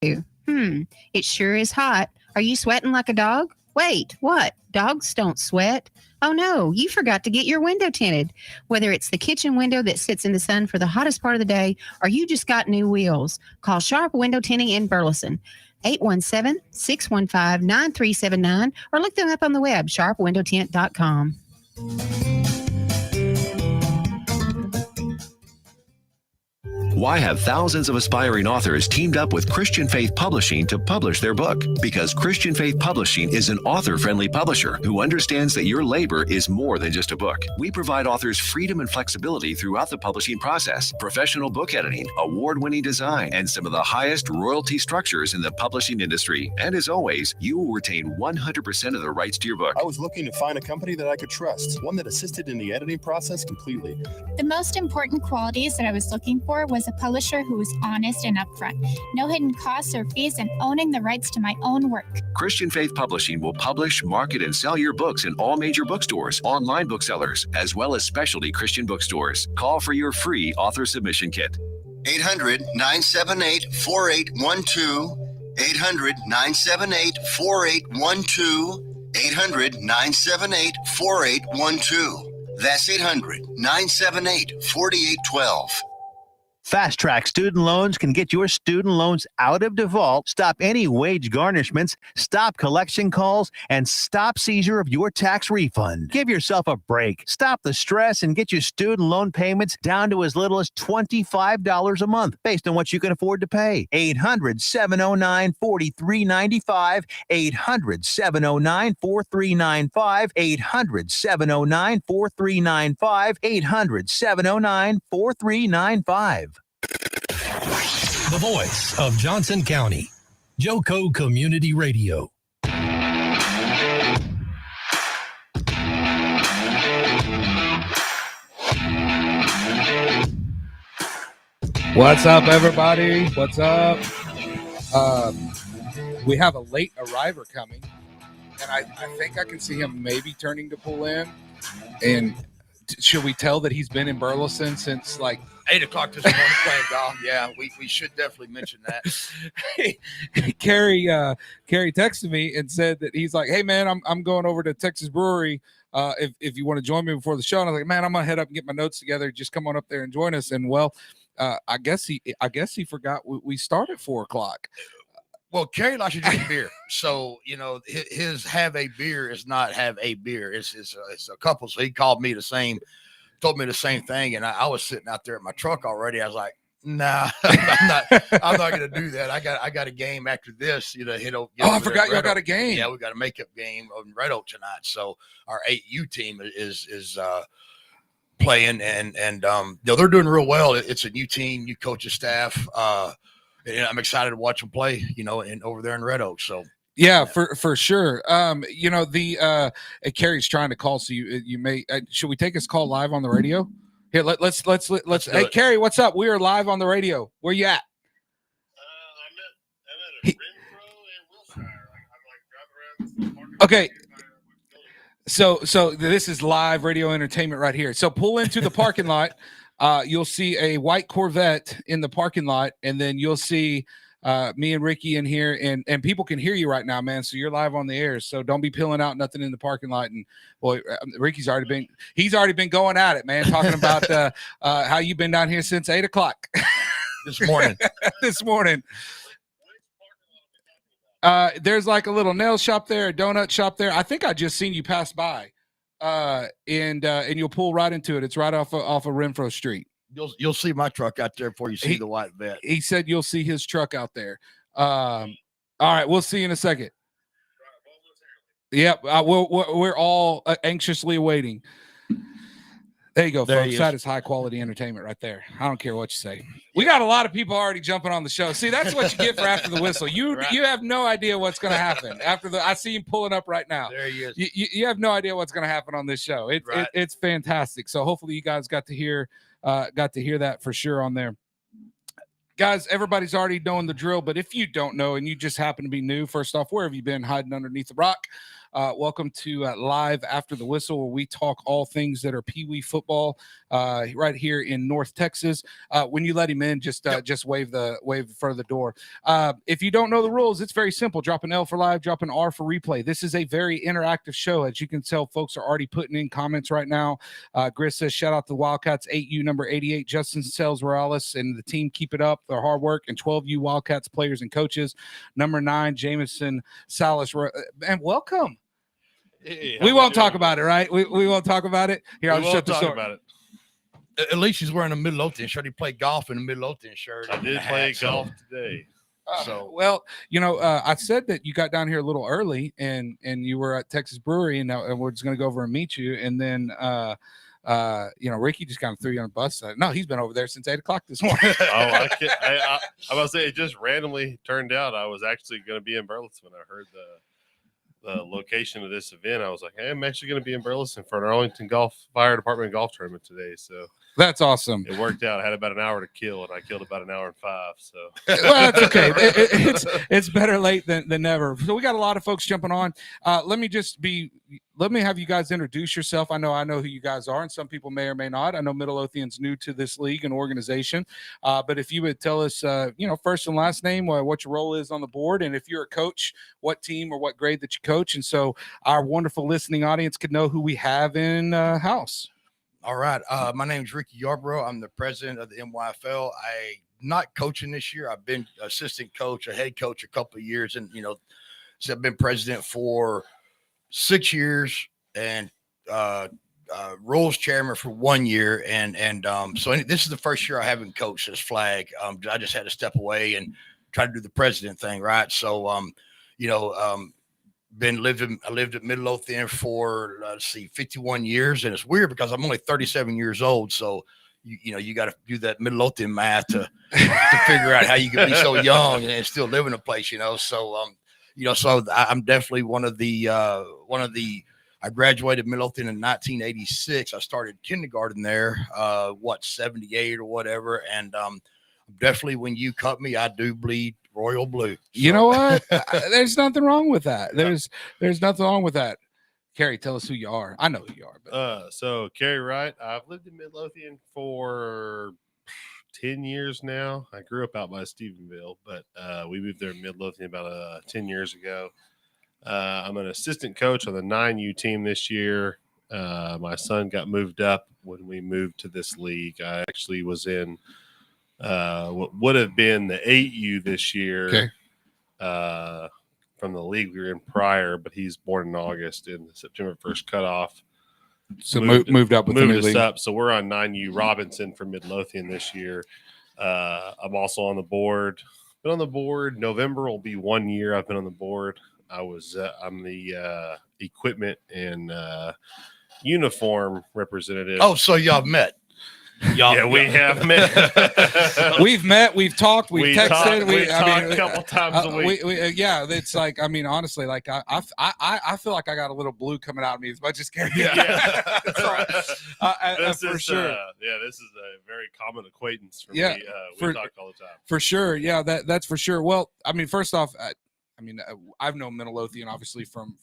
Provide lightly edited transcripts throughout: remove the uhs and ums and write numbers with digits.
It sure is hot. Are you sweating like a dog? Wait, what? Dogs don't sweat. Oh no, you forgot to get your window tinted. Whether it's the kitchen window that sits in the sun for the hottest part of the day, or you just got new wheels, call Sharp Window Tinting in Burleson. 817-615-9379, or look them up on the web, sharpwindowtint.com. Why have thousands of aspiring authors teamed up with Christian Faith Publishing to publish their book? Because Christian Faith Publishing is an author-friendly publisher who understands that your labor is more than just a book. We provide authors freedom and flexibility throughout the publishing process, professional book editing, award-winning design, and some of the highest royalty structures in the publishing industry. And as always, you will retain 100% of the rights to your book. I was looking to find a company that I could trust, one that assisted in the editing process completely. The most important qualities that I was looking for was a publisher who was honest and upfront, no hidden costs or fees, and owning the rights to my own work. Christian Faith Publishing will publish, market, and sell your books in all major bookstores, online booksellers, as well as specialty Christian bookstores. Call for your free author submission kit. 800-978-4812. 800-978-4812. 800-978-4812. That's 800-978-4812. Fast Track Student Loans can get your student loans out of default, stop any wage garnishments, stop collection calls, and stop seizure of your tax refund. Give yourself a break. Stop the stress and get your student loan payments down to as little as $25 a month based on what you can afford to pay. 800-709-4395. 800-709-4395. 800-709-4395. 800-709-4395. The voice of Johnson County, Joco Community Radio. What's up, everybody? What's up? We have a late arriver coming, and I think I can see him maybe turning to pull in. And should we tell that he's been in Burleson since like 8 o'clock this morning playing golf? Yeah, we should definitely mention that. Carrie texted me and said that he's like, hey man, I'm going over to Texas Brewery. If you want to join me before the show. And I was like, man, I'm gonna head up and get my notes together. Just come on up there and join us. And well, I guess he forgot we start at 4 o'clock. Well, Carrie likes to drink beer, so his have a beer is not have a beer. It's a couple. So he told me the same thing, and I was sitting out there at my truck already. I was like, nah, I'm not gonna do that. I got a game after this. I forgot y'all got a game. Yeah, we got a makeup game in Red Oak tonight. So our 8U team is playing, and they're doing real well. It's a new team, new coaching staff. And I'm excited to watch them play, and over there in Red Oak. So yeah, for sure. Carrie's trying to call, so you may should we take his call live on the radio? Here, let's. Hey, Carrie, what's up? We are live on the radio. Where you at? I'm at Renfro and Wilshire. I'm like driving around. Okay. So this is live radio entertainment right here. So pull into the parking lot. You'll see a white Corvette in the parking lot, and then you'll see me and Ricky in here, and people can hear you right now, man. So you're live on the air. So don't be peeling out nothing in the parking lot. And boy, Ricky's already been going at it, man, talking about how you've been down here since 8 o'clock this morning. There's like a little nail shop there, a donut shop there. I think I just seen you pass by. And you'll pull right into it. It's right off of Renfro Street. You'll see my truck out there before you see the white vet. He said you'll see his truck out there. All right, we'll see you in a second. Yep, we're all anxiously waiting. There you go, folks. That is high quality entertainment right there. I don't care what you say. We got a lot of people already jumping on the show. See, that's what you get for after the whistle. You have no idea what's going to happen I see him pulling up right now. There he is. You have no idea what's going to happen on this show. It's fantastic. So hopefully you guys got to hear that for sure on there. Guys, everybody's already knowing the drill, but if you don't know and you just happen to be new, first off, where have you been hiding underneath the rock? Welcome to Live After the Whistle, where we talk all things that are Pee Wee football right here in North Texas. When you let him in, just wave for the door. If you don't know the rules, it's very simple. Drop an L for live, drop an R for replay. This is a very interactive show. As you can tell, folks are already putting in comments right now. Gris says, shout out to the Wildcats, 8U number 88, Justin Sells Morales, and the team, keep it up. Their hard work, and 12U Wildcats players and coaches. Number 9, Jameson Salas, and welcome. Hey, we won't talk about it, right? We won't talk about it. Here, I'll shut the door. About it. At least he's wearing a Midlothian shirt. He played golf in a Midlothian shirt. I did play golf today. So, well, I said that you got down here a little early, and you were at Texas Brewery, and we're just going to go over and meet you. And then, Ricky just kind of threw you on a bus. No, he's been over there since 8 o'clock this morning. I was about to say, it just randomly turned out I was actually going to be in Burleson when I heard the location of this event. I was like, hey, I'm actually going to be in Burleson for an Arlington Fire Department golf tournament today. So that's awesome. It worked out. I had about an hour to kill, and I killed about an hour and 5. So well, that's okay. It's better late than never. So we got a lot of folks jumping on. Let me have you guys introduce yourself. I know who you guys are, and some people may or may not. I know Midlothian's new to this league and organization, but if you would tell us, first and last name, what your role is on the board, and if you're a coach, what team or what grade that you coach, and so our wonderful listening audience could know who we have in house. All right. My name is Ricky Yarborough. I'm the president of the NYFL. I'm not coaching this year. I've been assistant coach, a head coach a couple of years, and so I've been president for 6 years and rules chairman for 1 year. So this is the first year I haven't coached this flag. I just had to step away and try to do the president thing. Right. So, I lived at Midlothian for 51 years, and it's weird because I'm only 37 years old. So, you got to do that Midlothian math to figure out how you can be so young and still live in a place, So, so I'm definitely one of the I graduated Midlothian in 1986. I started kindergarten there, 78 or whatever. And definitely when you cut me, I do bleed royal blue. So. You know what? There's nothing wrong with that. There's nothing wrong with that. Carrie, tell us who you are. I know who you are. But. So Carrie Wright, I've lived in Midlothian for 10 years now. I grew up out by Stephenville, but we moved there in Midlothian about 10 years ago. I'm an assistant coach on the 9U team this year. My son got moved up when we moved to this league. I actually was in what would have been the 8U this year. Okay. From the league we were in prior, but he's born in August in the September 1st cutoff. So moved up with the new us league. up. So we're on 9U Robinson for Midlothian this year. I'm also on the board. Been on the board. November will be 1 year I've been on the board. I'm the equipment and uniform representative. Oh, so y'all met. We have met. We've met. We've talked. We've texted. We talked a couple times a week. It's like, honestly, like I feel like I got a little blue coming out of me as much as Carrie. Yeah. For sure. This is a very common acquaintance for me. We talk all the time. For sure. Yeah, that's for sure. Well, first off, I've known Midlothian obviously from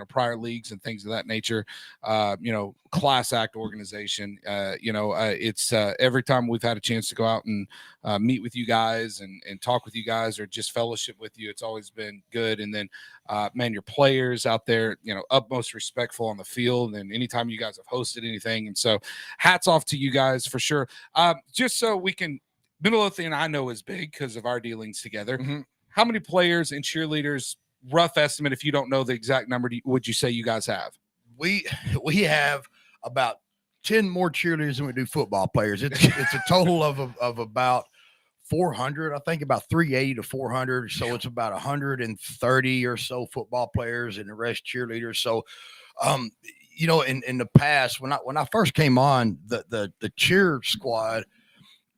prior leagues and things of that nature. Class act organization. It's every time we've had a chance to go out and meet with you guys and talk with you guys or just fellowship with you, it's always been good. And then, your players out there, utmost respectful on the field. And anytime you guys have hosted anything, and so hats off to you guys for sure. Just so we can, Midlothian I know is big because of our dealings together. Mm-hmm. How many players and cheerleaders, rough estimate, if you don't know the exact number, would you say you guys have? We have about 10 more cheerleaders than we do football players. It's a total of about 400, I think about 380 to 400. So it's about 130 or so football players and the rest cheerleaders. So, in the past, when I first came on, the cheer squad,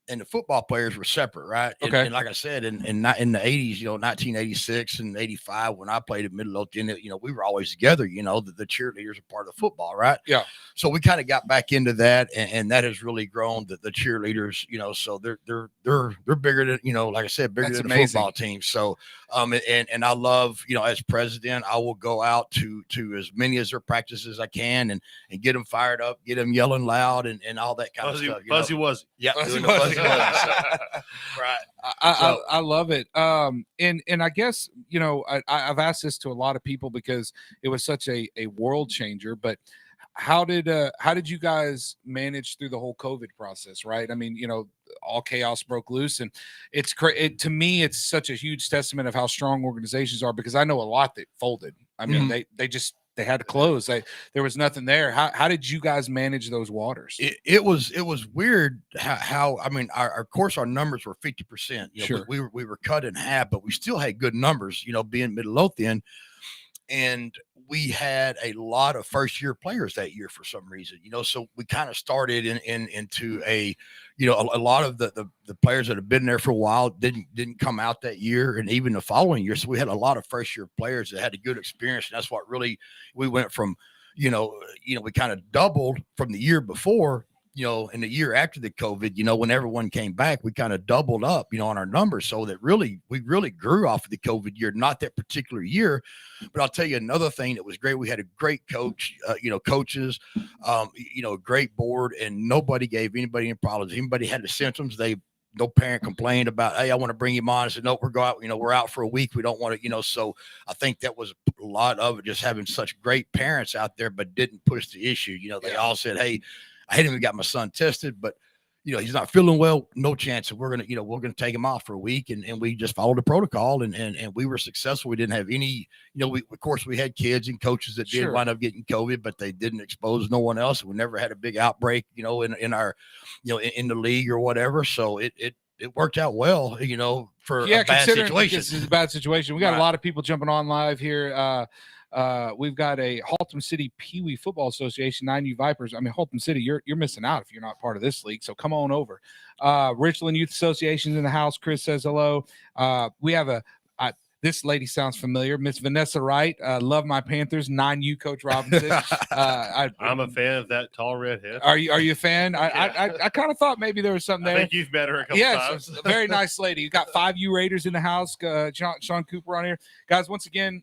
and the football players were separate, right? Okay. And like I said, in the 80s, 1986 and 85, when I played at Midlothian, we were always together. The cheerleaders are part of football, right? Yeah. So we kind of got back into that, and that has really grown. The cheerleaders, so they're bigger than, like I said, bigger That's than the amazing. football team. So, and I love, as president, I will go out to as many as their practices I can and get them fired up, get them yelling loud and all that kind of stuff. Fuzzy was. Yeah, Fuzzy doing the Wuzzy. Fuzzy Wuzzy stuff. Right. I love it. And I guess, I've asked this to a lot of people because it was such a world changer, but how did you guys manage through the whole COVID process? Right. I mean, all chaos broke loose, and it's to me, it's such a huge testament of how strong organizations are, because I know a lot that folded. I mean, they had to close. There was nothing there. How did you guys manage those waters? It was weird how I mean, of course our numbers were 50%. Sure. We were cut in half, but we still had good numbers, being Midlothian. And we had a lot of first year players that year for some reason, so we kind of started into a lot of the players that have been there for a while didn't come out that year, and even the following year. So we had a lot of first year players that had a good experience. And that's what really, we went from, we kind of doubled from the year before, in the year after the COVID, when everyone came back, we kind of doubled up, on our numbers. So that we really grew off of the COVID year, not that particular year. But I'll tell you another thing that was great. We had a great coach, coaches, a great board, and nobody gave anybody any problems. Anybody had the symptoms, no parent complained about, hey, I want to bring him on. I said, no, we're out for a week. We don't want to, so I think that was a lot of it, just having such great parents out there, but didn't push the issue. They all said, hey, I hadn't even got my son tested, but he's not feeling well. No chance. We're gonna take him off for a week, and we just followed the protocol, and we were successful. We didn't have any. Of course we had kids and coaches that did wind up getting COVID, but they didn't expose no one else. We never had a big outbreak, in our, in the league or whatever. So it worked out well, for a bad situation. This is a bad situation. We got a lot of people jumping on live here. We've got a Haltom City Pee Wee Football Association, 9U Vipers. I mean, Haltom City, you're missing out if you're not part of this league. So come on over. Richland Youth Association's in the house. Chris says hello. We have this lady sounds familiar, Miss Vanessa Wright. Love my Panthers, 9U Coach Robinson. I'm a fan of that tall redhead. Are you a fan? I kind of thought maybe there was something there. I think you've met her a couple times. A very nice lady. You got 5U Raiders in the house. Sean Cooper on here, guys. Once again,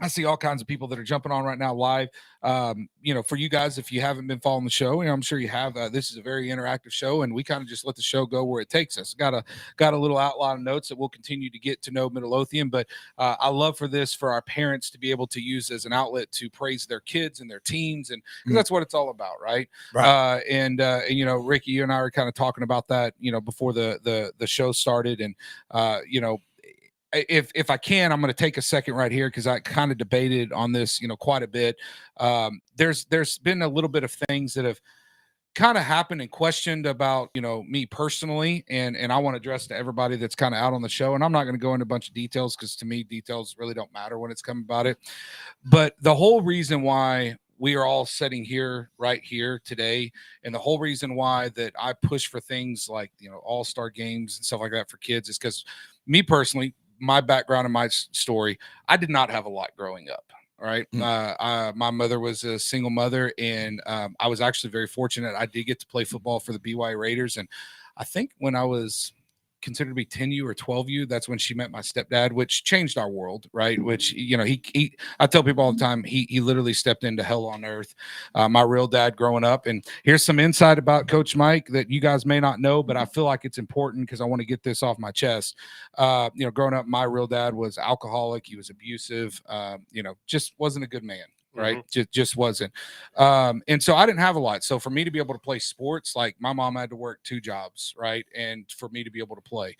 I see all kinds of people that are jumping on right now live. For you guys, if you haven't been following the show, I'm sure you have. This is a very interactive show, and we kind of just let the show go where it takes us. Got a little outline of notes that we'll continue to get to know Midlothian, but I love for our parents to be able to use as an outlet to praise their kids and their teams, and because that's what it's all about, right? Ricky, you and I were kind of talking about that, before the show started, and if I can, I'm going to take a second right here because I kind of debated on this, quite a bit. There's been a little bit of things that have kind of happened and questioned about, me personally, and I want to address to everybody that's kind of out on the show. And I'm not going to go into a bunch of details because to me, details really don't matter when it's coming about it. But the whole reason why we are all sitting here right here today, and the whole reason why that I push for things like, all-star games and stuff like that for kids is because me personally, my background and my story, I did not have a lot growing up. All right. My mother was a single mother, and I was actually very fortunate. I did get to play football for the BY Raiders. And I think when I was considered to be 10U or 12U, that's when she met my stepdad, which changed our world, right? Which, he I tell people all the time, he literally stepped into hell on earth. My real dad growing up. And here's some insight about Coach Mike that you guys may not know, but I feel like it's important because I want to get this off my chest. Growing up, my real dad was alcoholic. He was abusive, just wasn't a good man. Right. Just wasn't. And so I didn't have a lot. So for me to be able to play sports, like my mom had to work 2 jobs. Right. And for me to be able to play.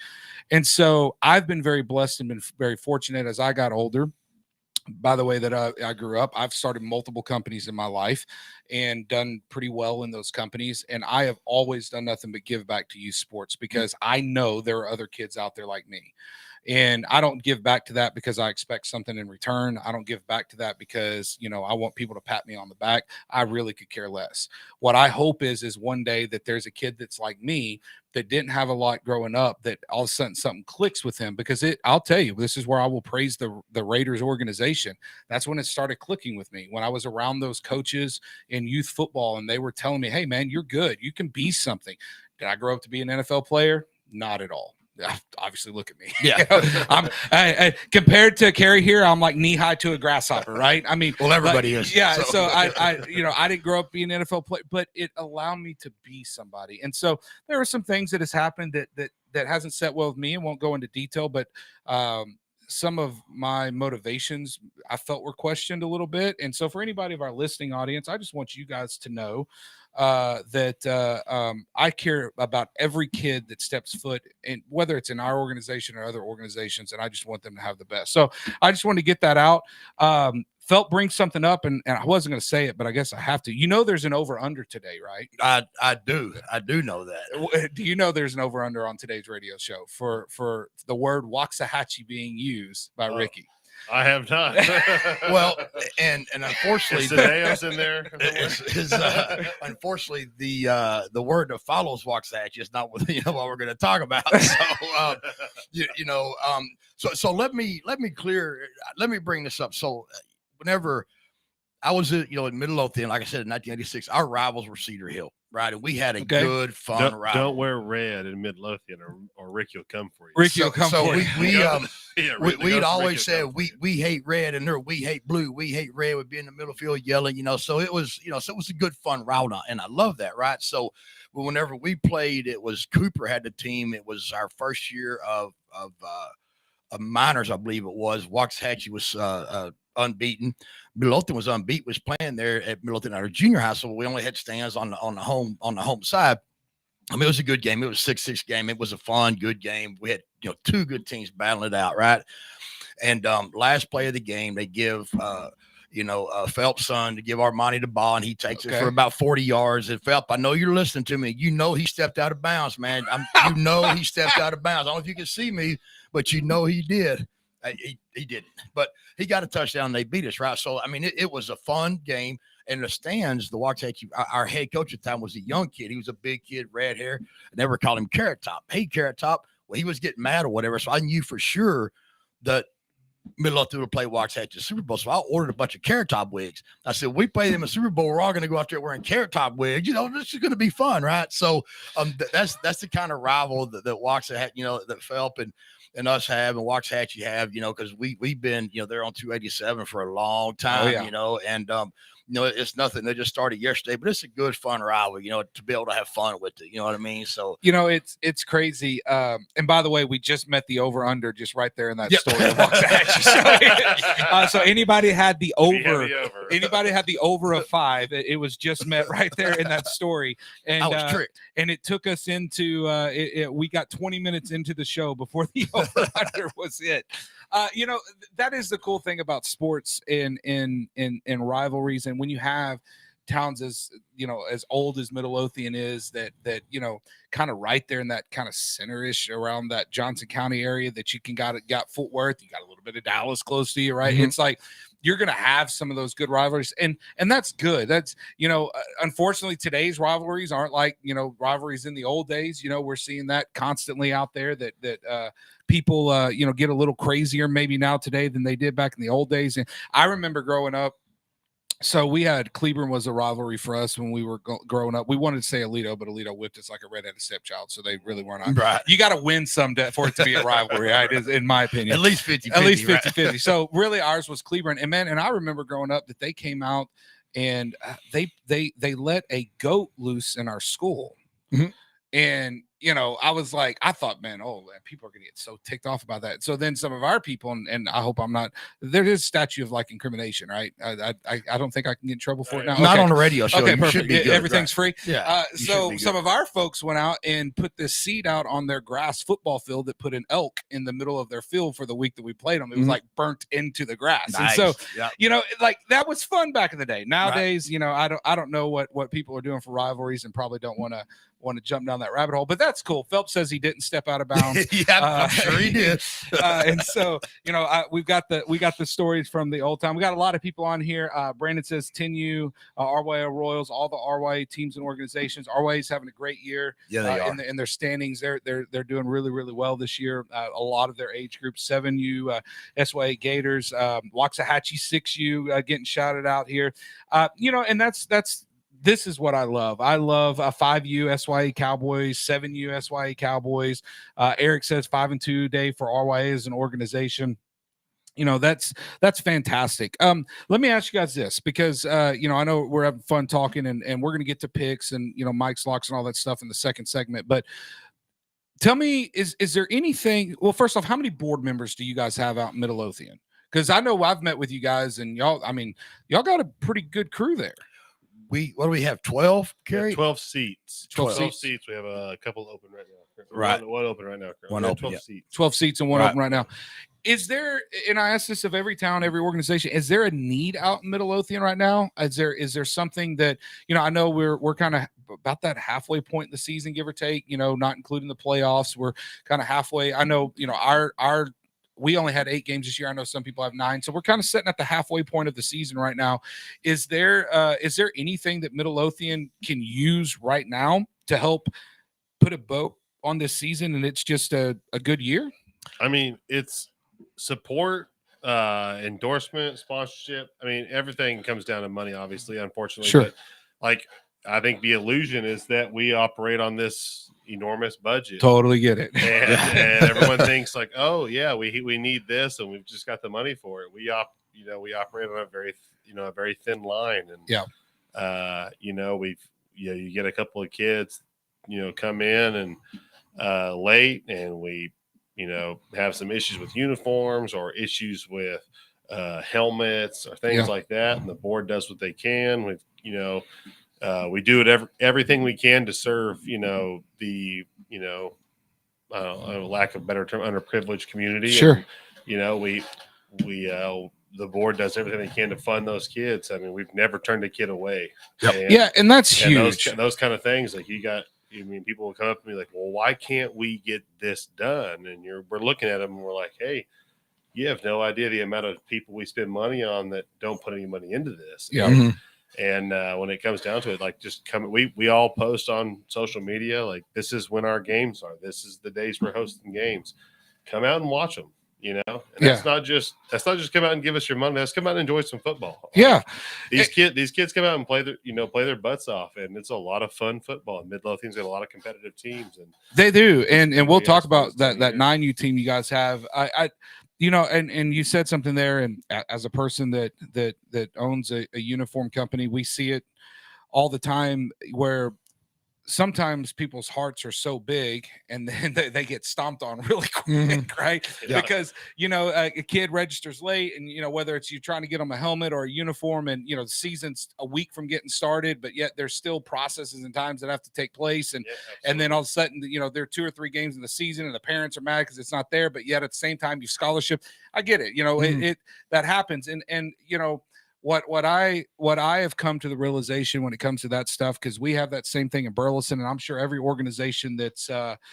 And so I've been very blessed and been very fortunate as I got older. By the way that I grew up, I've started multiple companies in my life and done pretty well in those companies. And I have always done nothing but give back to youth sports because I know there are other kids out there like me. And I don't give back to that because I expect something in return. I don't give back to that because, I want people to pat me on the back. I really could care less. What I hope is one day that there's a kid that's like me that didn't have a lot growing up, that all of a sudden something clicks with him, because I'll tell you, this is where I will praise the Raiders organization. That's when it started clicking with me, when I was around those coaches in youth football and they were telling me, hey man, you're good. You can be something. Did I grow up to be an NFL player? Not at all. Obviously, look at me. Yeah. I compared to Carrie here, I'm like knee high to a grasshopper, right? I mean, well, everybody is. Yeah. So I didn't grow up being an NFL player, but it allowed me to be somebody. And so there are some things that has happened that hasn't set well with me, and won't go into detail, but some of my motivations I felt were questioned a little bit. And so for anybody of our listening audience, I just want you guys to know that I care about every kid that steps foot in, whether it's in our organization or other organizations, and I just want them to have the best. So I just want to get that out. Felt bring something up, and I wasn't going to say it, but I guess I have to. There's an over-under today, right? I do know that. Do you know there's an over-under on today's radio show for the word Waxahachie being used by Ricky? I have not. Well, and unfortunately, today I was in there. Unfortunately, the word that follows Waxahachie is not what we're going to talk about. So, so let me bring this up. So, whenever I was in Midlothian, like I said, in 1986, our rivals were Cedar Hill, right? And we had a good, fun rival. Don't wear red in Midlothian, or Ricky will come for you. Ricky will come for you. We'd always say we hate red, and we hate blue. We hate red. We'd be in the middle field yelling, So it was, so it was a good, fun route, and I love that, right? So whenever we played, it was Cooper had the team. It was our first year of minors, I believe it was. Waxahachie was unbeaten. Midlothian was unbeaten. Was playing there at Midlothian, our junior high, so we only had stands on the home side. I mean, it was a good game. It was a 6-6 game. It was a fun, good game. We had two good teams battling it out, right? And last play of the game, they give Phelps' son to give Armani the ball, and he takes it for about 40 yards. And Phelps, I know you're listening to me. He stepped out of bounds, man. He stepped out of bounds. I don't know if you can see me, but he did. He didn't, but he got a touchdown and they beat us, right? So, I mean, it was a fun game. And the stands, the Waxahachie, our head coach at the time was a young kid. He was a big kid, red hair. I never called him Carrot Top. Hey, Carrot Top. Well, he was getting mad or whatever. So I knew for sure that Midlothian would play Waxahachie Super Bowl. So I ordered a bunch of Carrot Top wigs. I said, we play them in Super Bowl. We're all going to go out there wearing Carrot Top wigs. This is going to be fun, right? So that's the kind of rival that Waxahachie, that Phelps and us have, and Waxahachie have, because we've been, they're on 287 for a long time, and it's nothing. They just started yesterday, but it's a good, fun rivalry, to be able to have fun with it. You know what I mean? So, it's crazy. And by the way, we just met the over under just right there in that story of Waxahachie. So anybody had the over, anybody had the over of 5, it was just met right there in that story. And I was tricked. And it took us into, we got 20 minutes into the show before the over under was hit. That is the cool thing about sports in rivalries. And when you have towns as old as Midlothian is, that kind of right there in that kind of center-ish around that Johnson County area, that you can got Fort Worth, you got a little bit of Dallas close to you, right? Mm-hmm. It's like you're going to have some of those good rivalries, and that's good. That's unfortunately today's rivalries aren't like rivalries in the old days. We're seeing that constantly out there, that people get a little crazier maybe now today than they did back in the old days. And I remember growing up, so we had Cleburne was a rivalry for us when we were growing up. We wanted to say Aledo, but Aledo whipped us like a redheaded stepchild, so they really weren't. Right. You got to win some for it to be a rivalry, right? In my opinion, at least 50-50. At least 50-50. So really, ours was Cleburne, and I remember growing up that they came out and they let a goat loose in our school, mm-hmm. and I was like, I thought, man, people are going to get so ticked off about that. So then some of our people, and I hope I'm not, there is a statute of like incrimination, right? I don't think I can get in trouble for it now. Not on the radio show. Okay, you perfect. Everything's free. Yeah. So some of our folks went out and put this seed out on their grass football field that put an elk in the middle of their field for the week that we played them. It was like burnt into the grass. Nice. And so, like that was fun back in the day. Nowadays, I don't know what people are doing for rivalries, and probably don't want want to jump down that rabbit hole, but that's cool. Phelps says he didn't step out of bounds. I'm sure he did. And so, we got the stories from the old time. We got a lot of people on here. Brandon says 10U, RYA Royals, all the RYA teams and organizations. RYA is having a great year. Yeah, they are. In their standings. They're doing really, really well this year. A lot of their age groups, 7U, SYA Gators, Waxahachie 6U getting shouted out here. And this is what I love. I love 5U SYA Cowboys, 7U SYA Cowboys. Eric says 5-2 day for RYA as an organization. That's fantastic. Let me ask you guys this, because I know we're having fun talking and we're going to get to picks and Mike's locks and all that stuff in the second segment, but tell me, is there anything? Well, first off, how many board members do you guys have out in Midlothian? Because I know I've met with you guys and y'all got a pretty good crew there. What do we have? 12, Carrie? 12 seats. 12 seats. We have a couple open right now. Right. One open right now. One open, 12 yeah. seats. 12 seats and one open right now. Is there, and I ask this of every town, every organization, is there a need out in Midlothian right now? Is there something that, I know we're kind of about that halfway point in the season, give or take, not including the playoffs. We're kind of halfway. I know, we only had 8 games this year. I know some people have 9. So we're kind of sitting at the halfway point of the season right now. Is there anything that Midlothian can use right now to help put a bow on this season and it's just a good year? I mean, it's support, endorsement, sponsorship. I mean, everything comes down to money, obviously, unfortunately. Sure. But I think the illusion is that we operate on this enormous budget. Totally get it. And everyone thinks like, oh yeah, we need this and we've just got the money for it. We operate on a very thin line. And you get a couple of kids, come in and late, and we have some issues with uniforms or issues with helmets or things like that, and the board does what they can with we do everything we can to serve the lack of better term, underprivileged community. Sure. And, the board does everything they can to fund those kids. I mean, we've never turned a kid away. And that's huge. Those kind of things, people will come up to me like, well, why can't we get this done? And we're looking at them and we're like, hey, you have no idea the amount of people we spend money on that don't put any money into this. Yeah. Mm-hmm. And when it comes down to it, just come. We all post on social media like, this is when our games are. This is the days we're hosting games. Come out and watch them. And that's not just come out and give us your money. That's come out and enjoy some football. Yeah, these kids come out and play their butts off, and it's a lot of fun football. And Midlothian's got a lot of competitive teams, and they do. And we'll talk about that 9U team you guys have. And you said something there, and as a person that owns a uniform company, we see it all the time where sometimes people's hearts are so big and then they get stomped on really quick, right? Yeah. Because, a kid registers late and, whether it's you trying to get them a helmet or a uniform and, the season's a week from getting started, but yet there's still processes and times that have to take place. And then all of a sudden, there are 2 or 3 games in the season and the parents are mad because it's not there, but yet at the same time, you scholarship. I get it. It that happens. And what I have come to the realization when it comes to that stuff, because we have that same thing in Burleson, and I'm sure every organization that's that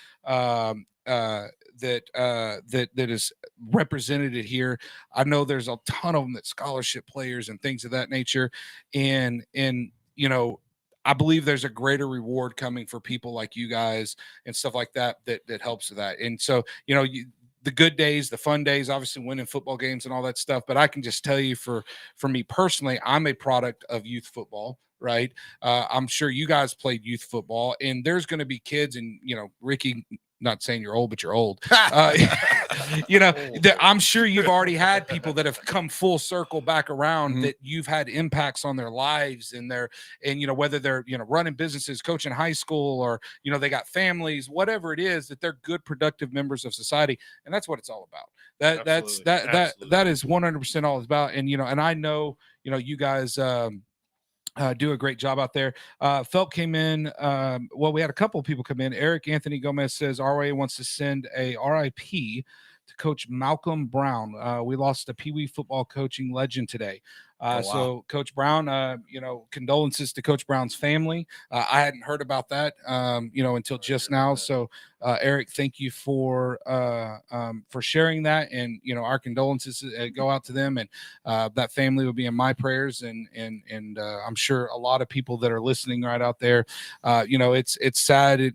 is represented here, I know there's a ton of them that scholarship players and things of that nature, and I believe there's a greater reward coming for people like you guys and stuff like that helps with that. And so the good days, the fun days, obviously winning football games and all that stuff. But I can just tell you for me personally, I'm a product of youth football, right? I'm sure you guys played youth football, and there's going to be kids, and, Ricky, not saying you're old, but you're old. I'm sure you've already had people that have come full circle back around that you've had impacts on their lives and whether they're, running businesses, coaching high school, or, they got families, whatever it is, that they're good, productive members of society. And that's what it's all about. That is 100% all it's about. And, and I know, you guys, do a great job out there. Phelps came in. We had a couple of people come in. Eric Anthony Gomez says RYA wants to send a RIP to Coach Malcolm Brown. We lost a Pee Wee football coaching legend today. Wow. So Coach Brown, condolences to Coach Brown's family. I hadn't heard about that, until just now. So, Eric, thank you for sharing that, and our condolences go out to them, and that family will be in my prayers, and I'm sure a lot of people that are listening right out there. It's sad,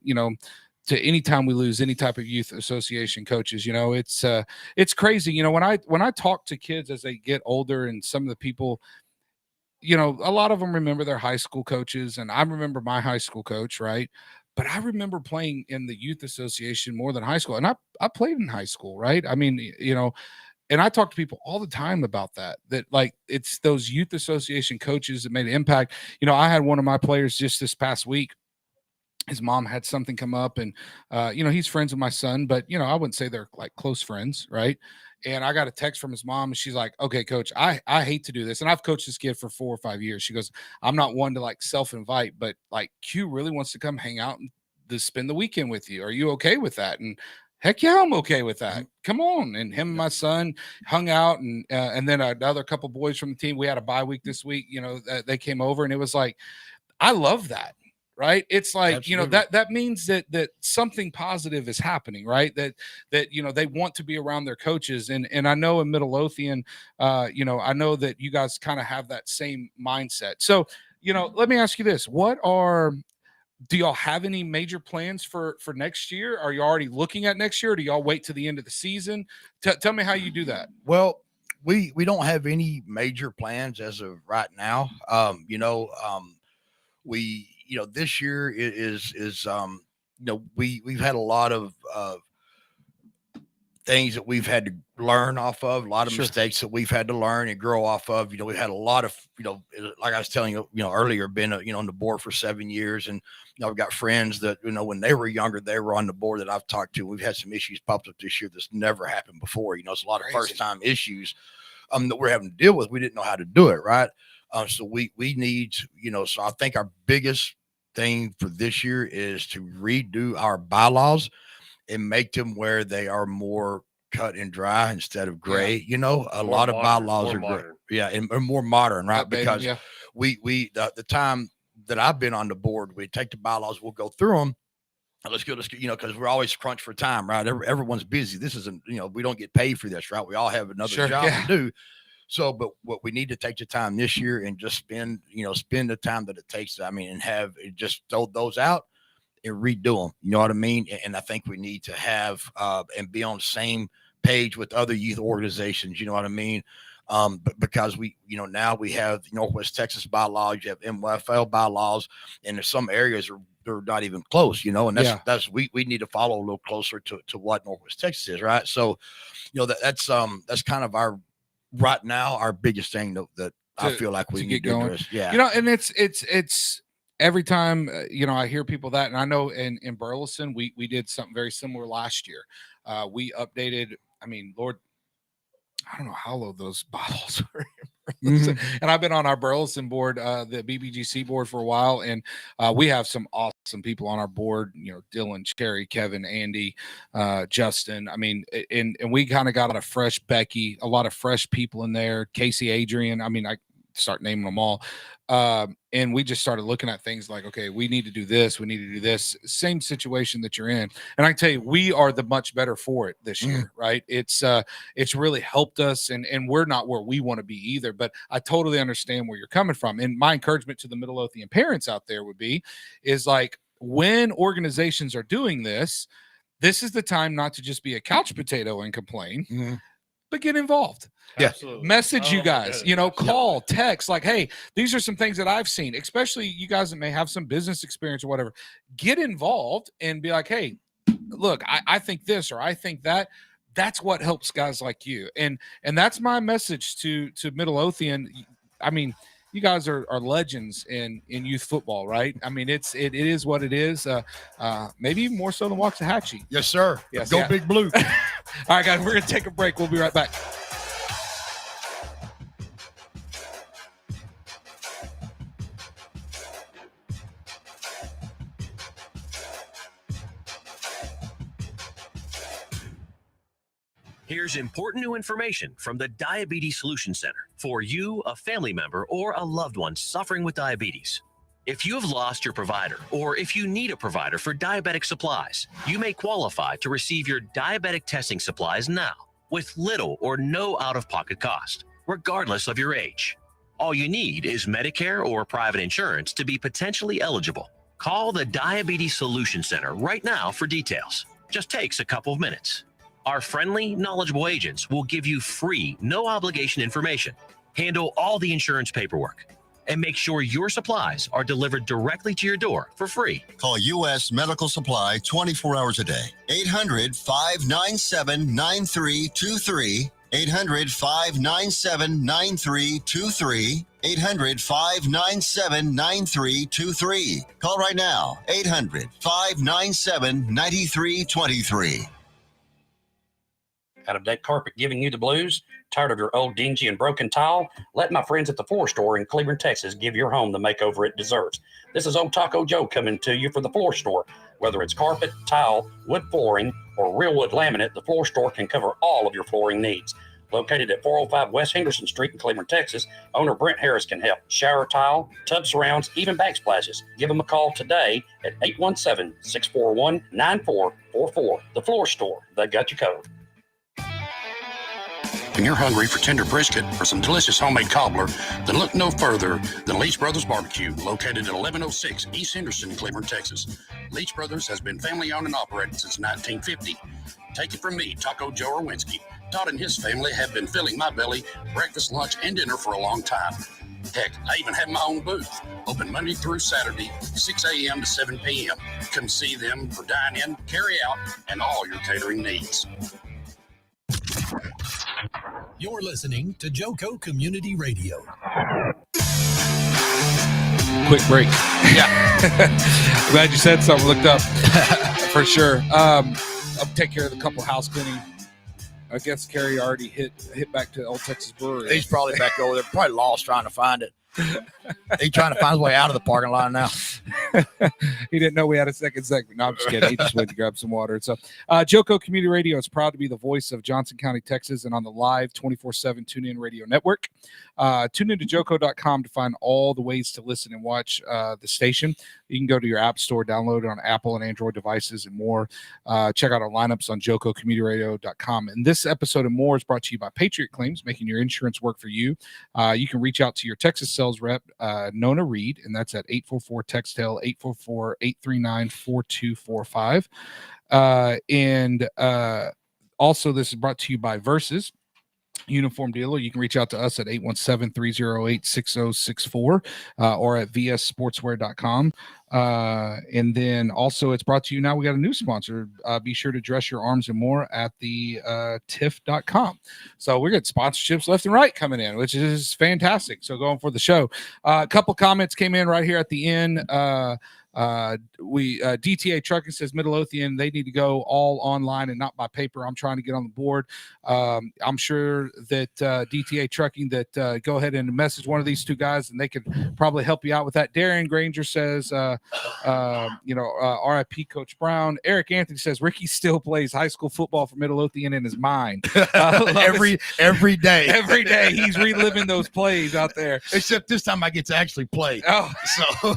to any time we lose any type of youth association coaches, it's crazy. When I talk to kids as they get older, and some of the people, a lot of them remember their high school coaches, and I remember my high school coach, right? But I remember playing in the youth association more than high school, and I played in high school, right? I mean, and I talk to people all the time about that like it's those youth association coaches that made an impact. I had one of my players just this past week. His mom had something come up, and he's friends with my son, but I wouldn't say they're like close friends, right? And I got a text from his mom, and she's like, "Okay, coach, I hate to do this, and I've coached this kid for 4 or 5 years." She goes, "I'm not one to like self-invite, but like Q really wants to come hang out and to spend the weekend with you. Are you okay with that?" And heck yeah, I'm okay with that. Come on. And him and my son hung out, and then another couple boys from the team. We had a bye week this week. They came over, and it was like, I love that. Right. It's like, Absolutely. that means that something positive is happening, right? That they want to be around their coaches. And I know in Midlothian, I know that you guys kind of have that same mindset. So, let me ask you this. Do y'all have any major plans for next year? Are you already looking at next year? Or do y'all wait to the end of the season? Tell me how you do that. Well, we don't have any major plans as of right now. This year we've had a lot of things that we've had to learn off of, a lot of mistakes that we've had to learn and grow off of. We've had a lot of, like I was telling you, earlier, been, on the board for 7 years. And, I've got friends that, when they were younger, they were on the board that I've talked to. We've had some issues popped up this year that's never happened before. It's a lot of first time issues that we're having to deal with. We didn't know how to do it. Right. So we need, so I think our biggest thing for this year is to redo our bylaws and make them where they are more cut and dry instead of gray. A lot of bylaws are gray. Yeah. And more modern, right? Because the time that I've been on the board, we take the bylaws, we'll go through them. Let's go, because we're always crunched for time, right? Everyone's busy. This isn't, we don't get paid for this, right? We all have another job to do. So, but what we need to take the time this year and just spend the time that it takes, and have just throw those out and redo them. You know what I mean? And I think we need to have, and be on the same page with other youth organizations. You know what I mean? But because now we have Northwest Texas bylaws, you have MFL bylaws, and there's some areas they're not even close, and that's we need to follow a little closer to what Northwest Texas is. Right. So, that's kind of right now our biggest thing that I feel like we need to get going. Yeah. And it's every time, I hear people that, and I know in Burleson, we did something very similar last year. We updated, Lord, I don't know how low those bottles are. And I've been on our Burleson board, the BBGC board, for a while, and we have some awesome people on our board. Dylan, Cherry, Kevin, Andy, Justin. And we kind of got a lot of fresh Becky, a lot of fresh people in there. Casey, Adrian. I start naming them all. And we just started looking at things like, okay, we need to do this. We need to do this. Same situation that you're in. And I tell you, we are the much better for it this year, right? It's really helped us, and we're not where we want to be either, but I totally understand where you're coming from. And my encouragement to the Midlothian parents out there is like, when organizations are doing this, this is the time not to just be a couch potato and complain, but get involved. Yeah. Absolutely. Message you guys, call, text, like, hey, these are some things that I've seen, especially you guys that may have some business experience or whatever. Get involved and be like, hey, look, I think this, or I think that. That's what helps guys like you. And that's my message to Midlothian. You guys are legends in youth football, right? It is what it is. Maybe even more so than Waxahachie. Yes, sir. Yes, Go Big Blue. All right, guys, we're going to take a break. We'll be right back. Here's important new information from the Diabetes Solution Center for you, a family member, or a loved one suffering with diabetes. If you have lost your provider, or if you need a provider for diabetic supplies, you may qualify to receive your diabetic testing supplies now with little or no out-of-pocket cost, regardless of your age. All you need is Medicare or private insurance to be potentially eligible. Call the Diabetes Solution Center right now for details. Just takes a couple of minutes. Our friendly, knowledgeable agents will give you free, no-obligation information, handle all the insurance paperwork, and make sure your supplies are delivered directly to your door for free. Call U.S. Medical Supply 24 hours a day. 800-597-9323. 800-597-9323. 800-597-9323. Call right now. 800-597-9323. Out-of-date carpet giving you the blues? Tired of your old dingy and broken tile? Let my friends at the Floor Store in Cleveland, Texas give your home the makeover it deserves. This is Old Taco Joe coming to you for the Floor Store. Whether it's carpet, tile, wood flooring, or real wood laminate, the Floor Store can cover all of your flooring needs. Located at 405 West Henderson Street in Cleveland, Texas, owner Brent Harris can help. Shower tile, tub surrounds, even backsplashes. Give them a call today at 817-641-9444. The Floor Store, they got you covered. When you're hungry for tender brisket or some delicious homemade cobbler, then look no further than Leach Brothers Barbecue, located at 1106 East Henderson in Cleveland, Texas. Leach Brothers has been family owned and operated since 1950. Take it from me, Taco Joe Orwinski. Todd and his family have been filling my belly breakfast, lunch, and dinner for a long time. Heck, I even have my own booth, open Monday through Saturday, 6 a.m. to 7 p.m. Come see them for dine-in, carry out, and all your catering needs. You're listening to Joco Community Radio. Quick break. Yeah. Glad you said something. Looked up for sure. I'll take care of the couple house cleaning. I guess Carrie already hit back to Old Texas Brewery. He's probably back over there, probably lost trying to find it. He's trying to find his way out of the parking lot now. He didn't know we had a second segment. No, I'm just kidding. He just went to grab some water. So, Joco Community Radio is proud to be the voice of Johnson County, Texas, and on the live 24/7 TuneIn Radio Network. Tune into Joco.com to find all the ways to listen and watch the station. You can go to your app store, download it on Apple and Android devices and more. Check out our lineups on JocoCommunityRadio.com. And this episode and more is brought to you by Patriot Claims, making your insurance work for you. You can reach out to your Texas sales rep, Nona Reed, and that's at 844-TEXTEL, 844-839-4245. And also, this is brought to you by Versus Uniform Dealer. You can reach out to us at 817-308-6064 or at vssportswear.com. And then also it's brought to you now. We got a new sponsor. Be sure to dress your arms and more at the tiff.com. So we're getting sponsorships left and right coming in, which is fantastic. So going for the show. A couple comments came in right here at the end. DTA Trucking says Midlothian, they need to go all online and not by paper. I'm trying to get on the board. I'm sure that DTA Trucking that go ahead and message one of these two guys and they could probably help you out with that. Darian Granger says RIP Coach Brown. Eric Anthony says Ricky still plays high school football for Midlothian in his mind. every day he's reliving those plays out there, except this time I get to actually play. So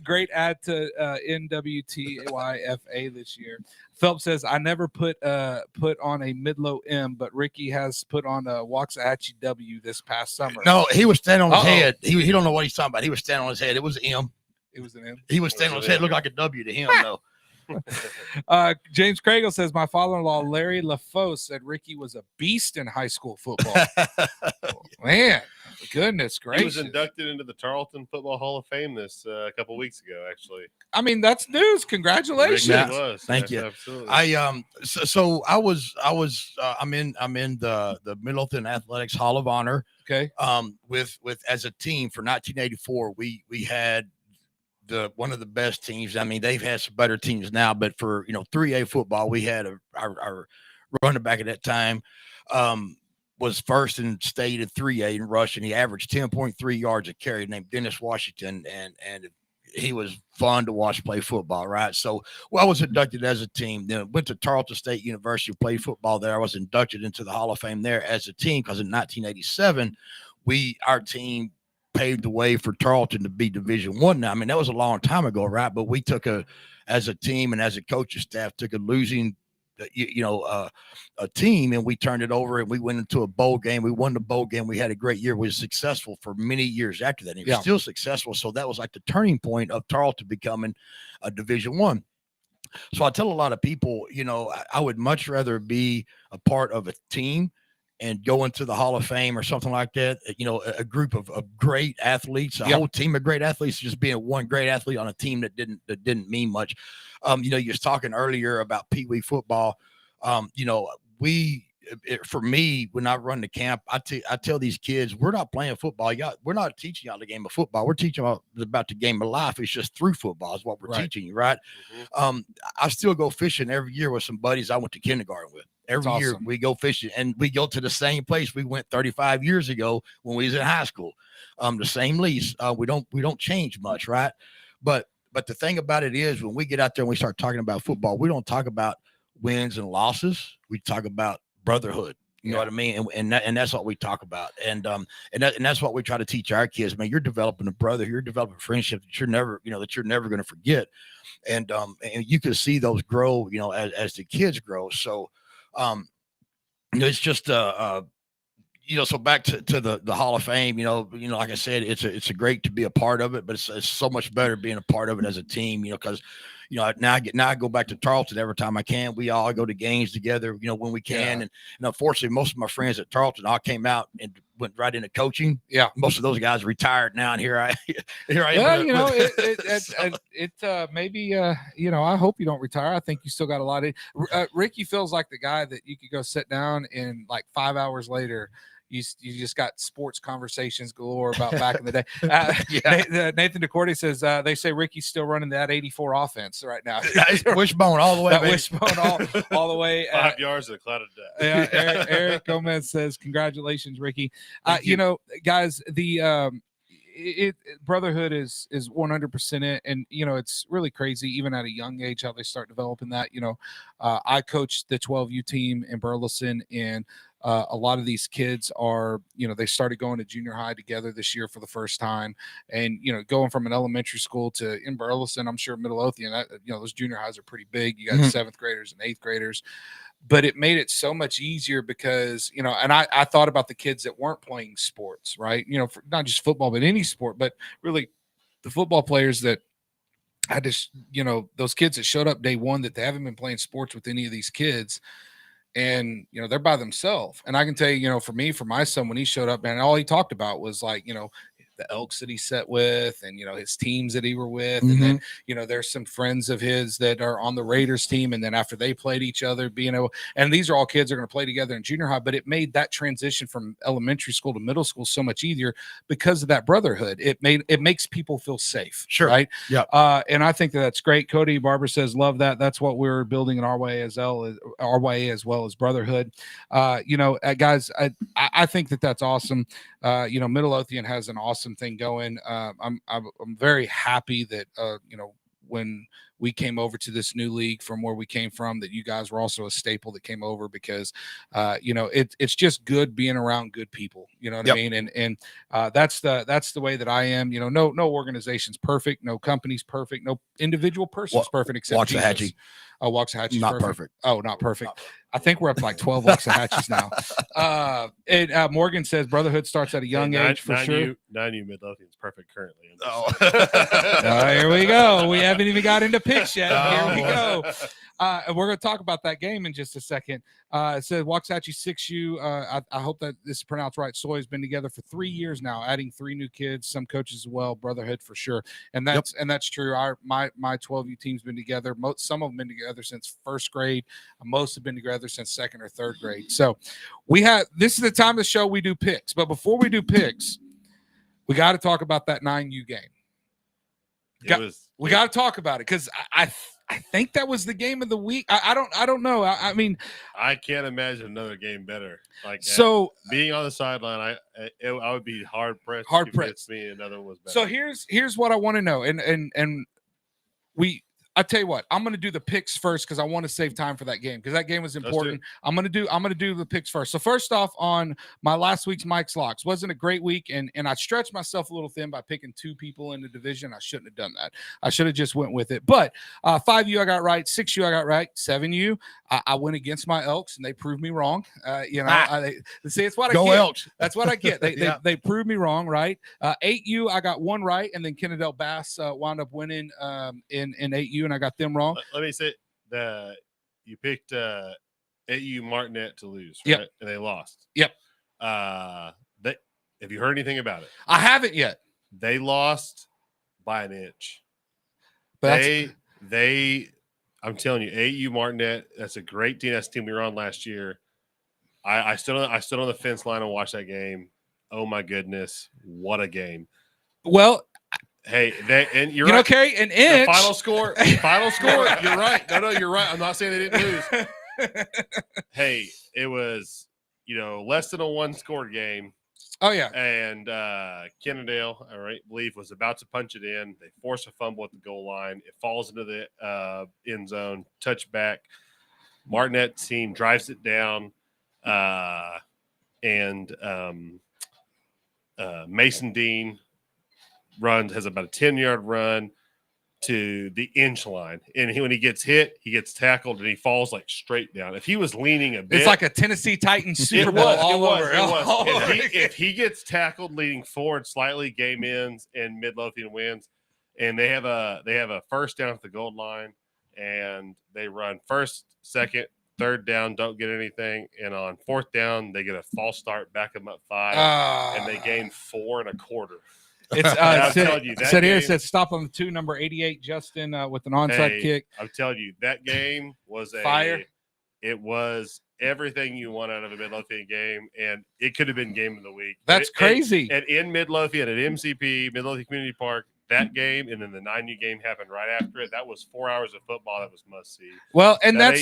great add to NWTYFA this year. Phelps says I never put on a Midlo M, but Ricky has put on a Waxahachie W this past summer. No, he was standing on his head. He don't know what he's talking about. He was standing on his head. It was an M. It was an M. He was standing on his head. Looked like a W to him though. James Craigle says my father-in-law Larry LaFoe said Ricky was a beast in high school football. Man, goodness gracious. He was inducted into the Tarleton Football Hall of Fame this a couple weeks ago, actually. I mean, that's news. Congratulations. Thank you. Absolutely. I'm in the Midlothian Athletics Hall of Honor. Okay. With as a team for 1984, we had one of the best teams. I mean, they've had some better teams now, but for 3A football, we had our running back at that time was first in state at 3A in rushing. He averaged 10.3 yards a carry, named Dennis Washington, and he was fun to watch play football, right? So, I was inducted as a team. Then went to Tarleton State University, played football there. I was inducted into the Hall of Fame there as a team because in 1987, our team paved the way for Tarleton to be Division I. Now, I mean, that was a long time ago, right? But we took as a team and as a coaching staff, took a losing a team, and we turned it over and we went into a bowl game. We won the bowl game. We had a great year. We were successful for many years after that. And it was still successful. So that was like the turning point of Tarleton becoming a Division I. So I tell a lot of people, I would much rather be a part of a team and go into the Hall of Fame or something like that. A group of great athletes, a whole team of great athletes, just being one great athlete on a team that didn't mean much. You was talking earlier about Pee Wee football. For me, when I run the camp, I tell these kids, we're not playing football. We're not teaching y'all the game of football. We're teaching y'all about the game of life. It's just through football is what we're teaching you, right? Mm-hmm. I still go fishing every year with some buddies I went to kindergarten with. Every year we go fishing, and we go to the same place we went 35 years ago when we was in high school. The same lease. We don't change much, right? But the thing about it is, when we get out there and we start talking about football, we don't talk about wins and losses. We talk about brotherhood. You know what I mean? And that's what we talk about. And that's what we try to teach our kids. Man, you're developing a brother, you're developing a friendship that you're never going to forget. And you can see those grow, as the kids grow. So, it's just, so back to the Hall of Fame, like I said, it's a great to be a part of it, but it's so much better being a part of it as a team, because, now I go back to Tarleton every time I can. We all go to games together, when we can. And unfortunately, most of my friends at Tarleton all came out and went right into coaching. Yeah. Most of those guys retired now. And here I am. Maybe, I hope you don't retire. I think you still got a lot of, Ricky feels like the guy that you could go sit down and like 5 hours later, you just got sports conversations galore about back in the day. Nathan DeCordy says they say Ricky's still running that 84 offense right now. Wishbone all the way. Wishbone all the way. 5 yards and a cloud of death. Eric Gomez says, congratulations, Ricky. Guys, the brotherhood is 100% it, and it's really crazy even at a young age how they start developing that. I coached the 12U team in Burleson, and a lot of these kids are, they started going to junior high together this year for the first time. And, going from an elementary school to in Burleson, I'm sure Midlothian, those junior highs are pretty big. You got 7th graders and 8th graders. But it made it so much easier because, and I thought about the kids that weren't playing sports, right? For not just football, but any sport, but really the football players that I just, those kids that showed up day one that they haven't been playing sports with any of these kids. And, they're by themselves. And I can tell you, for my son, when he showed up, man, all he talked about was like, the Elks that he sat with and, his teams that he were with. And then, there's some friends of his that are on the Raiders team. And then after they played each other, and these are all kids that are going to play together in junior high, but it made that transition from elementary school to middle school so much easier because of that brotherhood. It makes people feel safe. Sure. Right. Yeah. And I think that's great. Cody Barber says, love that. That's what we're building in our way as well as brotherhood. Guys, I think that's awesome. Midlothian has an awesome thing going. I'm very happy that when we came over to this new league from where we came from, that you guys were also a staple that came over because it's just good being around good people. You know what I mean? And that's the way that I am. No organization's perfect, no company's perfect, no individual person's perfect except Jesus. Waxahachie's not perfect. Oh, not perfect. I think we're up to like 12 Waxahachies now. Morgan says brotherhood starts at a young age for sure. 9U Midlothian's perfect currently. Here we go. We haven't even got into picks yet. Here we go. And we're going to talk about that game in just a second. It says Waxahachie 6U. I hope that this is pronounced right. Soy has been together for 3 years now, adding 3 new kids, some coaches as well. Brotherhood for sure, and that's true. My 12U team's been together. Some of them been together since first grade. Most have been together since 2nd or 3rd grade. So this is the time of the show we do picks. But before we do picks, we got to talk about that 9U game. We got to talk about it because I think that was the game of the week. I don't know. I mean, I can't imagine another game better. Like so being on the sideline, I would be hard pressed. Me another one was better. So here's what I want to know, and I tell you what, I'm going to do the picks first because I want to save time for that game because that game was important. I'm going to do the picks first. So first off, on my last week's Mike's Locks, wasn't a great week, and I stretched myself a little thin by picking 2 people in the division. I shouldn't have done that. I should have just went with it. But 5U I got right, 6U I got right, 7U I went against my Elks and they proved me wrong. See, it's what I get. Elks. That's what I get. They proved me wrong, right? 8U I got 1 right, and then Kennedale Bass wound up winning in 8U. And I got them wrong. Let me say you picked AU Martinet to lose, right? Yep. And they lost. Yep. Have you heard anything about it? I haven't yet. They lost by an inch. But I'm telling you, AU Martinet, that's a great team. That's the team we were on last year. I stood on the fence line and watched that game. Oh my goodness, what a game! Well. Hey, you're right. Carrie, an inch. The final score. You're right. No, you're right. I'm not saying they didn't lose. Hey, it was, less than a 1-score game. Oh yeah. And Kennedale, I believe, was about to punch it in. They force a fumble at the goal line. It falls into the end zone. Touchback. Martinet's team drives it down, and Mason Dean has about a 10-yard run to the inch line. And when he gets hit, he gets tackled and he falls like straight down. If he was leaning a bit. It's like a Tennessee Titans Super Bowl all over. If he gets tackled leaning forward slightly, game ends and Midlothian wins. And they have a first down at the goal line and they run first, second, third down, don't get anything. And on 4th down, they get a false start, back them up 5, and they gain 4 1/4. It said stop on the 2, number 88, Justin, with an onside kick. I'm telling you, that game was fire. It was everything you want out of a Midlothian game, and it could have been game of the week. That's crazy. And in Midlothian at MCP, Midlothian Community Park, that game and then the 9U game happened right after it. That was 4 hours of football that was must see. Well, and that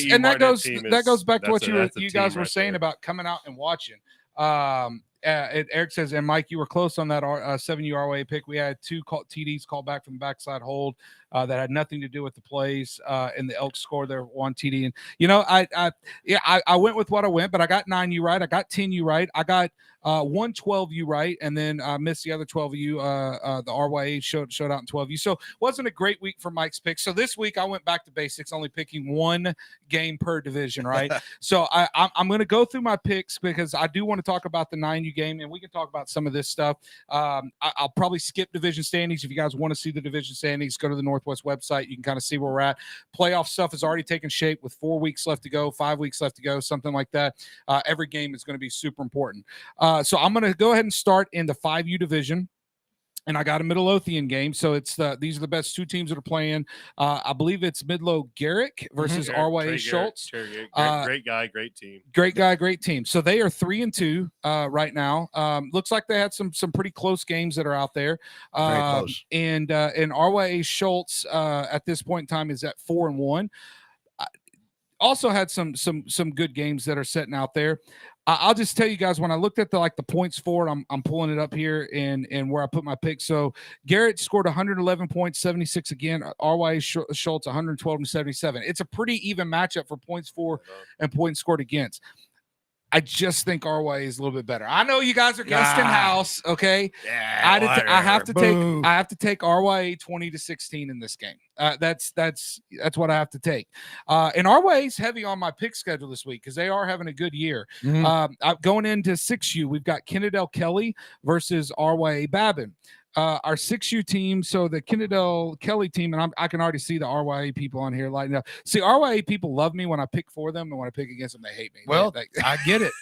goes back to what you guys were saying about coming out and watching. Eric says, and Mike, you were close on that 7U ROA pick. We had 2 TDs called back from the backside hold that had nothing to do with the plays, and the Elks scored their 1 TD. And I went with what I went, but I got 9U right, I got 10U right, I got 1 12U right, and then I missed the other 12U. The RYA showed out in 12U. So wasn't a great week for Mike's pick. So this week I went back to basics, only picking 1 game per division, right? So I'm going to go through my picks because I do want to talk about the 9U game, and we can talk about some of this stuff. I'll probably skip division standings. If you guys want to see the division standings, go to the Northwest website. You can kind of see where we're at. Playoff stuff has already taken shape with 4 weeks left to go, 5 weeks left to go, something like that. Every game is going to be super important. So I'm going to go ahead and start in the 5U division. And I got a Midlothian game. So these are the best 2 teams that are playing. I believe it's Midlo Garrick versus Rya Schultz. Great guy, great team. Great guy, great team. So they are 3-2 right now. Looks like they had some pretty close games that are out there. Very close. And Rya Schultz at this point in time is at 4-1. Also had some good games that are sitting out there. I'll just tell you guys, when I looked at the points for it, I'm pulling it up here and where I put my pick. So Garrett scored 111 points, 76 again. Rya Schultz 112 and 77. It's a pretty even matchup for points for and points scored against. I just think RYA is a little bit better. I know you guys are Gustin House, okay? Yeah, I have to take RYA 20-16 in this game. That's what I have to take. And RYA is heavy on my pick schedule this week because they are having a good year. Going into 6U, we've got Kennedale Kelly versus RYA Babin. Our 6U team, so the Kennedale Kelly team, and I can already see the RYA people on here lighting up. See, RYA people love me when I pick for them, and when I pick against them, they hate me. Well, I get it.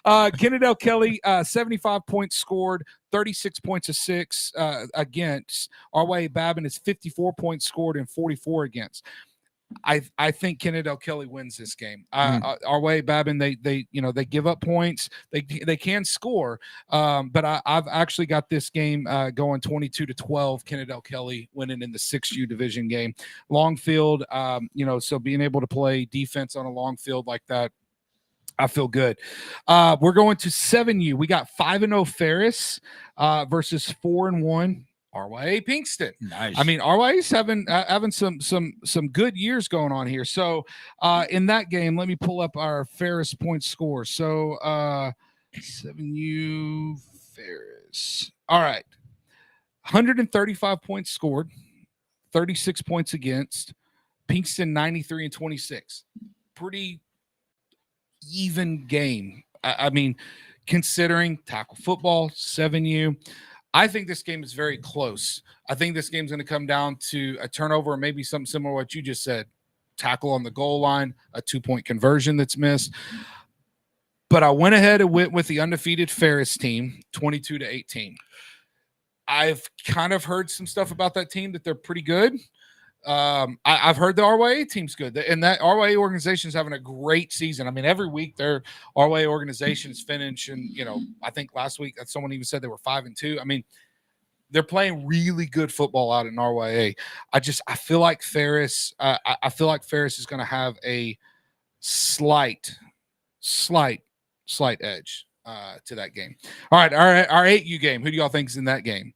Kennedale Kelly, 75 points scored, 36 points against. RYA Babin is 54 points scored and 44 against. I think Kennedale Kelly wins this game. Our way, Babin, they give up points. They can score, but I've actually got this game going 22-12. Kennedale Kelly winning in the 6U division game. Long field, so being able to play defense on a long field like that, I feel good. We're going to 7U. We got 5-0 Ferris versus 4-1 RYA Pinkston. Nice. I mean, RYA's having some good years going on here. So in that game, let me pull up our Ferris point score. So 7U Ferris. All right. 135 points scored, 36 points against. Pinkston 93-26. Pretty even game. I mean, considering tackle football, 7U. I think this game is very close. I think this game's going to come down to a turnover or maybe something similar to what you just said. Tackle on the goal line, a 2-point conversion that's missed. But I went ahead and went with the undefeated Ferris team, 22-18. I've kind of heard some stuff about that team that they're pretty good. I've heard the RYA team's good, and that RYA organization is having a great season. I mean, every week their RYA organization is finishing. I think last week someone even said they were 5-2. I mean, they're playing really good football out in RYA. I feel like Ferris. I feel like Ferris is going to have a slight edge to that game. All right, our 8U game. Who do y'all think is in that game?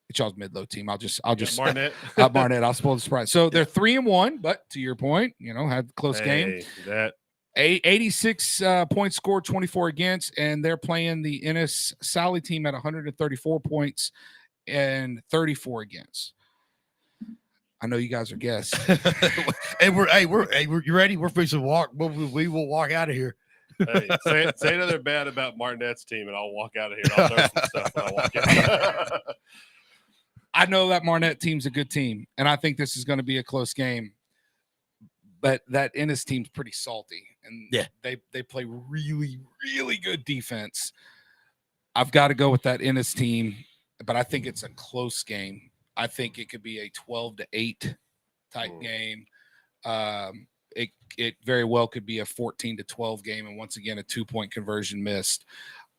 It's y'all's Midlo team. I'll just Barnett. Barnett. I'll spoil the surprise. So they're 3-1, but to your point, had a close game. That 86 points scored, 24 against, and they're playing the Ennis Sally team at 134 points and 34 against. I know you guys are guests. And you ready? We're fixing to walk. We will walk out of here. Hey, say another bad about Martinette's team, and I'll walk out of here. I'll throw some stuff when I walk out. I know that Marnette team's a good team, and I think this is going to be a close game. But that Ennis team's pretty salty, and they play really, really good defense. I've got to go with that Ennis team, but I think it's a close game. I think it could be a 12-8 type game. It very well could be a 14-12 game, and once again, a 2-point conversion missed.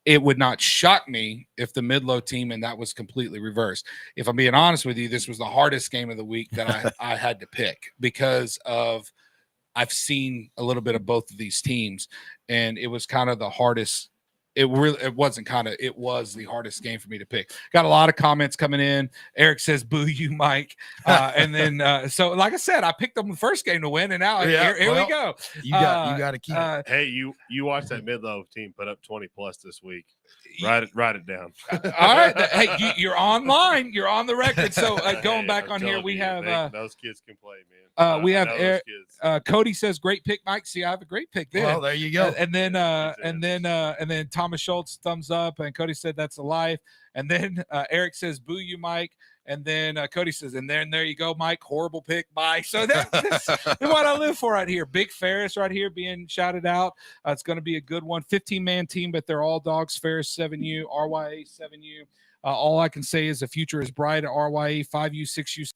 It would not shock me if the Midlo team and that was completely reversed. If I'm being honest with you, this was the hardest game of the week that I had to pick because of I've seen a little bit of both of these teams, and it was kind of the hardest. It was the hardest game for me to pick. Got a lot of comments coming in. Eric says, "Boo you, Mike." And then, so like I said, I picked them the first game to win, and now here we go. You got to keep. Hey, you watch that Midlo team put up 20+ this week. Write it down. All right. Hey, you're online. You're on the record. So going back on here, we have those kids can play, man. We have Eric, Cody says, "Great pick, Mike." See, I have a great pick there. Well, there you go. And then Thomas Schultz thumbs up, and Cody said that's a life. And then Eric says, "Boo you, Mike." And then Cody says, and there you go, Mike. Horrible pick, Mike. So that's what I live for right here. Big Ferris right here being shouted out. It's going to be a good one. 15-man team, but they're all dogs. Ferris 7U, RYA 7U. All I can say is the future is bright at RYA 5U, 6U,